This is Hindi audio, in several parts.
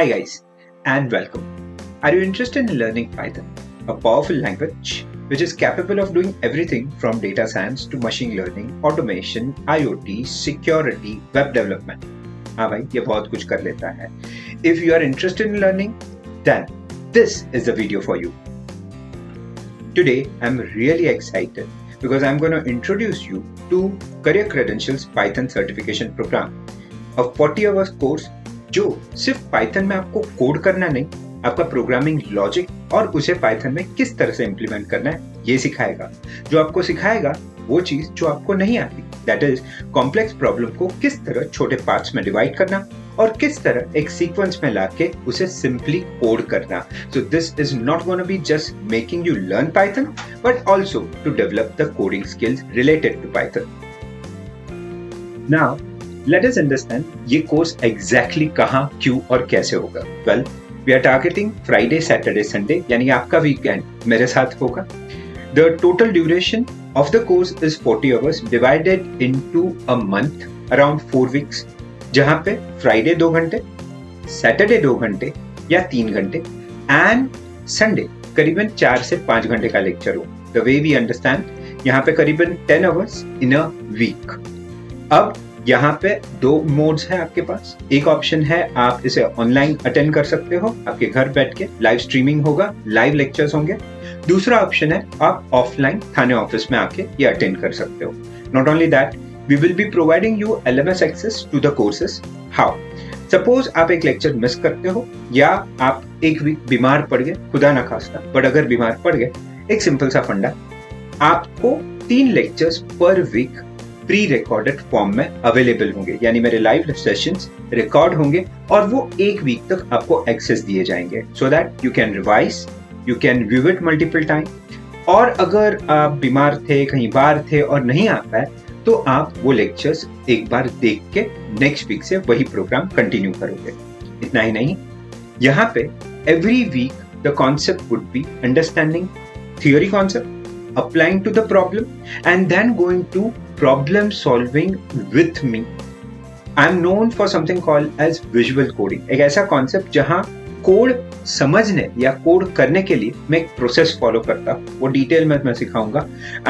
Hi guys and welcome. Are you interested in learning Python, a powerful language which is capable of doing everything from data science to machine learning, automation, IoT, security, web development? हाँ भाई, ये बहुत कुछ कर लेता है. If you are interested in learning, then this is the video for you. Today I'm really excited because I'm going to introduce you to Career Credentials Python Certification Program, a 40 hours course जो सिर्फ पाइथन में आपको कोड करना नहीं, आपका प्रोग्रामिंग लॉजिक और उसे पाइथन में किस तरह से इंप्लीमेंट करना है ये सिखाएगा. जो आपको सिखाएगा वो चीज जो आपको नहीं आती, दैट इज कॉम्प्लेक्स प्रॉब्लम को किस तरह छोटे पार्ट्स में डिवाइड करना और किस तरह एक सीक्वेंस में लाके उसे सिंपली कोड करना. So this is not gonna be just making you learn Python but also to develop the coding skills related to Python. Now let us understand ये कोर्स एग्जैक्टली कहाँ, क्यों और कैसे होगा. Well, we are targeting Friday, Saturday, Sunday, यानी आपका वीकेंड मेरे साथ होगा. The total duration of the course is 40 hours divided into a month, around 4 weeks, जहाँ पे फ्राइडे 2 घंटे, सैटरडे 2 घंटे या 3 घंटे एंड संडे करीबन 4 से 5 घंटे का लेक्चर हो. द वे वी अंडरस्टैंड, यहाँ पे करीबन 10 आवर्स इन अ वीक. अब यहाँ पे 2 मोड्स हैं आपके पास. एक ऑप्शन है आप इसे ऑनलाइन अटेंड कर सकते हो, आपके घर बैठ के लाइव स्ट्रीमिंग होगा, लाइव लेक्चर्स होंगे. दूसरा ऑप्शन है आप ऑफलाइन थाने ऑफिस में आके ये अटेंड कर सकते हो. Not only that, we will be providing you LMS access to the courses. How? Suppose आप एक लेक्चर मिस करते हो या आप एक वीक बीमार पड़ गए, खुदा ना खास्ता, बट अगर बीमार पड़ गए, एक सिंपल सा फंडा, आपको 3 lectures per week pre recorded form में अवेलेबल होंगे, यानी मेरे लाइव सेशंस रिकॉर्ड होंगे और वो 1 वीक तक आपको एक्सेस दिए जाएंगे, so that you can revise, you can view it multiple time. और अगर आप बीमार थे, कहीं बाहर थे और नहीं आ पाए, तो आप वो लेक्चर्स एक बार देख के नेक्स्ट वीक से वही प्रोग्राम कंटिन्यू करोगे. इतना ही नहीं, यहाँ पे every week the concept would be understanding theory concept, applying to the problem and then going to problem solving with me. I am known for something called as visual coding. एक ऐसा कॉन्सेप्ट जहां कोड समझने या कोड करने के लिए मैं एक प्रोसेस फॉलो करता हूँ. वो डिटेल में मैं सिखाऊंगा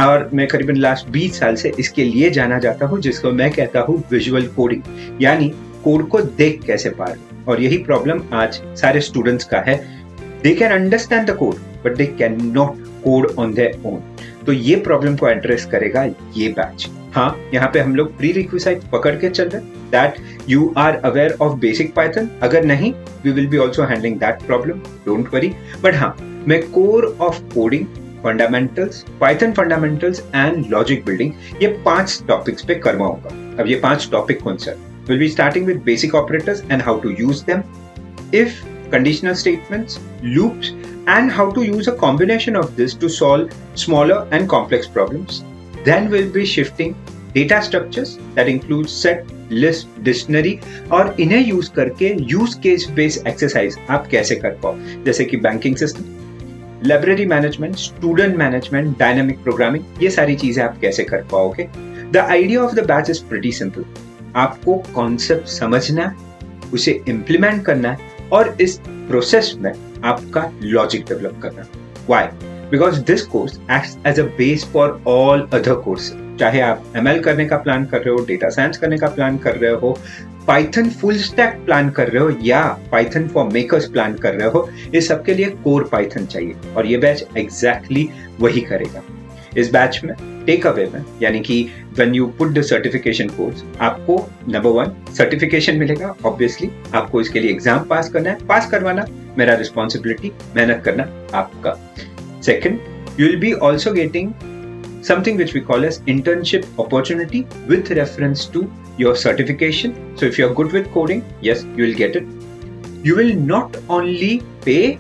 और मैं करीबन लास्ट 20 साल से इसके लिए जाना जाता हूँ, जिसको मैं कहता हूँ विजुअल कोडिंग, यानी कोड को देख कैसे पार. और यही प्रॉब्लम आज सारे स्टूडेंट्स का है. They can understand the code but they can not code on their own. तो ये प्रॉब्लम को एड्रेस करेगा ये बैच. हाँ, यहाँ पे हम लोग प्री रिक्विजिट पकड़ के चल रहे, that you are aware of basic Python. अगर नहीं, we will be also handling that problem, don't worry. But हाँ, मैं core of coding, fundamentals, Python fundamentals and logic building, ये 5 टॉपिक्स पे करवाऊंगा. अब ये 5 टॉपिक कौन सा? Will be starting with basic operators and how to use them, if, conditional statements, loops, and how to use a combination of this to solve smaller and complex problems. Then we'll be shifting data structures that include set, list, dictionary, और इन्हें यूज करके use case based exercise आप कैसे कर पाओ, जैसे कि banking system, library management, student management, dynamic programming, ये सारी चीजें आप कैसे कर पाओगे. The idea of the batch is pretty simple. आपको कॉन्सेप्ट समझना, उसे इम्प्लीमेंट करना है और इस प्रोसेस में आपका लॉजिक डेवलप करना. Why? Because this course acts as a base for all other courses. चाहे आप ML करने का प्लान कर रहे हो, डेटा साइंस करने का प्लान कर रहे हो, पाइथन फुल स्टैक प्लान कर रहे हो या पाइथन फॉर मेकर्स प्लान कर रहे हो, इस सब के लिए कोर पाइथन चाहिए और ये बैच एग्जैक्टली वही करेगा. इस बैच में टेक अवे में, यानी कि when you put the certification course, आपको नंबर 1 सर्टिफिकेशन मिलेगा. ऑब्वियसली आपको इसके लिए एग्जाम पास करना है, पास करवाना मेरा रिस्पॉन्सिबिलिटी, मेहनत करना आपका. Second, you will be also getting something which we call as internship opportunity with reference to your certification. So if you're good with coding, yes, you will get it. You will not only pay,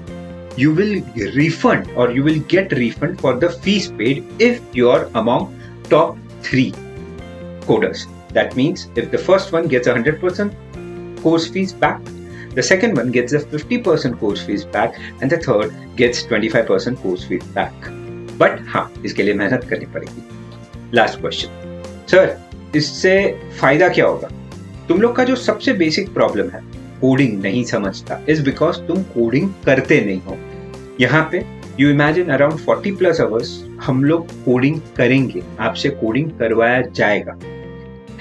you will refund or you will get refund for the fees paid if you're among top 3 coders. That means if the first one gets 100% course fees back, the second one gets a 50% course fees back, and the third gets 25% course fees back. But हाँ, इसके लिए मेहनत करनी पड़ेगी. लास्ट क्वेश्चन, सर इससे फायदा क्या होगा? तुम लोग का जो सबसे बेसिक प्रॉब्लम है कोडिंग नहीं समझता इज बिकॉज तुम कोडिंग करते नहीं हो। यहाँ पे you imagine around 40 plus hours हम लोग कोडिंग करेंगे, आपसे कोडिंग करवाया जाएगा।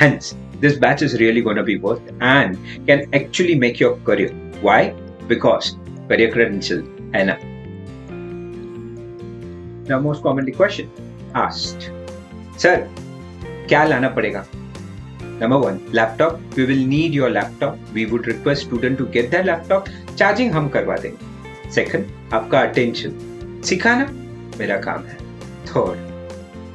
Hence, this batch is really going to be worth and can actually make your career. Why? Because career credential है ना। Now, most commonly question asked, sir, क्या लाना पड़ेगा? Number one, laptop. We will need your laptop. We would request student to get their laptop. Charging हम करवा देंगे। Second, आपका attention. सिखाना मेरा काम है। Third,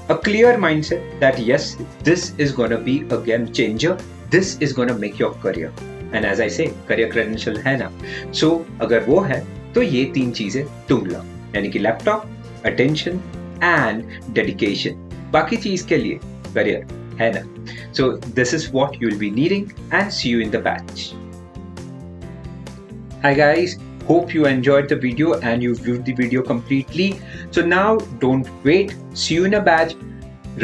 a clear mindset that yes, this is going to be a game changer. This is going to make your career. And as I say, career credential है ना। So अगर वो है तो ये 3 चीजें तुम लो, यानी कि लैपटॉप, अटेंशन एंड डेडिकेशन। बाकी चीज के लिए करियर है ना। So this is what you will be needing and see you in the batch. Hi guys, hope you enjoyed the video and you viewed the video completely. So now don't wait, see you in a batch.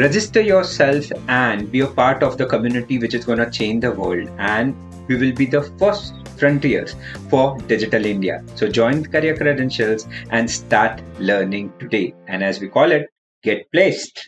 Register yourself and be a part of the community which is going to change the world, and we will be the first frontiers for digital India. So join Career Credentials and start learning today. And as we call it, get placed.